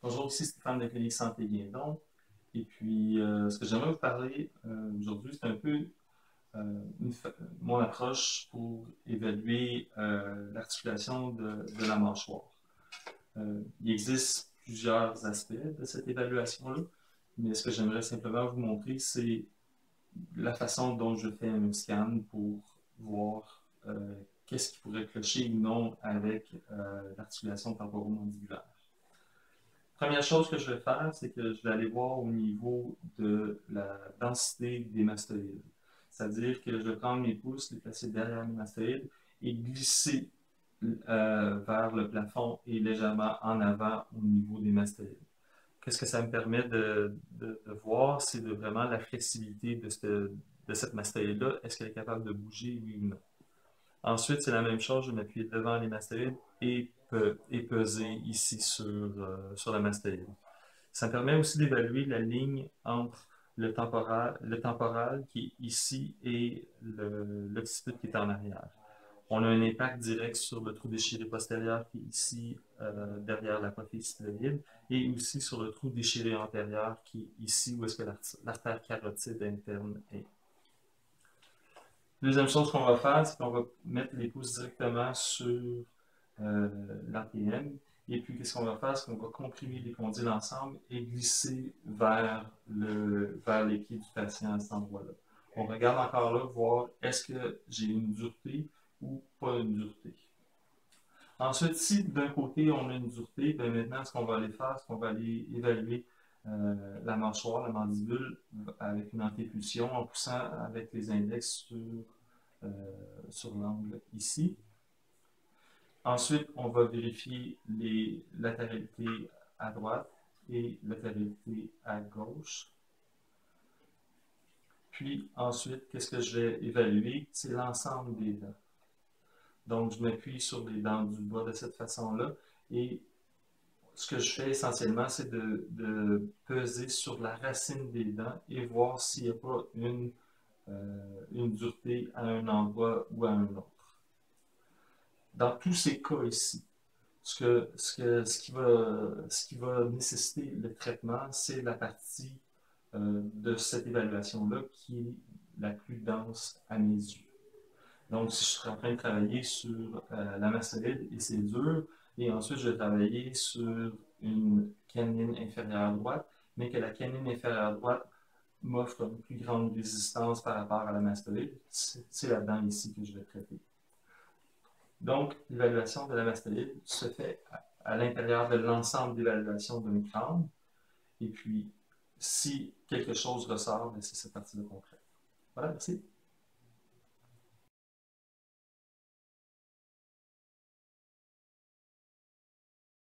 Bonjour, ici Stéphane de Clinique Santé Guédon. Et puis, ce que j'aimerais vous parler aujourd'hui, c'est un peu mon approche pour évaluer l'articulation de la mâchoire. Il existe plusieurs aspects de cette évaluation-là, mais ce que j'aimerais simplement vous montrer, c'est la façon dont je fais un scan pour voir qu'est-ce qui pourrait clocher ou non avec l'articulation temporomandibulaire. Première chose que je vais faire, c'est que je vais aller voir au niveau de la densité des mastoïdes. C'est-à-dire que je vais prendre mes pouces, les placer derrière mes mastoïdes et glisser vers le plafond et légèrement en avant au niveau des mastoïdes. Qu'est-ce que ça me permet de voir? C'est vraiment la flexibilité de cette mastoïde-là. Est-ce qu'elle est capable de bouger, oui ou non? Ensuite, c'est la même chose, je vais m'appuyer devant les mastoïdes et peser ici sur la mastoïde. Ça me permet aussi d'évaluer la ligne entre le temporal qui est ici et l'occiput qui est en arrière. On a un impact direct sur le trou déchiré postérieur qui est ici derrière l'apophyse styloïde et aussi sur le trou déchiré antérieur qui est ici où est-ce que l'artère carotide interne est. Deuxième chose qu'on va faire, c'est qu'on va mettre les pouces directement sur l'ATM. Et puis, qu'est-ce qu'on va faire? C'est qu'on va comprimer les condyles ensemble et glisser vers les pieds du patient à cet endroit-là. On regarde encore là, voir est-ce que j'ai une dureté ou pas une dureté. Ensuite, si d'un côté on a une dureté, bien maintenant, ce qu'on va aller faire, c'est qu'on va aller évaluer la mâchoire, la mandibule, avec une antépulsion en poussant avec les index euh, sur l'angle ici. Ensuite, on va vérifier les latéralités à droite et latéralité à gauche. Puis ensuite, qu'est-ce que je vais évaluer? C'est l'ensemble des dents. Donc, je m'appuie sur les dents du bas de cette façon-là et ce que je fais essentiellement, c'est de peser sur la racine des dents et voir s'il n'y a pas une dureté à un endroit ou à un autre. Dans tous ces cas ici, ce qui va nécessiter le traitement, c'est la partie de cette évaluation-là qui est la plus dense à mes yeux. Donc, si je suis en train de travailler sur la mastoïde et c'est dur, et ensuite je vais travailler sur une canine inférieure droite, mais que la canine inférieure droite m'offre une plus grande résistance par rapport à la mastoïde, c'est là-dedans ici que je vais traiter. Donc, l'évaluation de la mastoïde se fait à l'intérieur de l'ensemble d'évaluation d'un crâne. Et puis, si quelque chose ressort, c'est cette partie-là qu'on traite. Voilà, merci.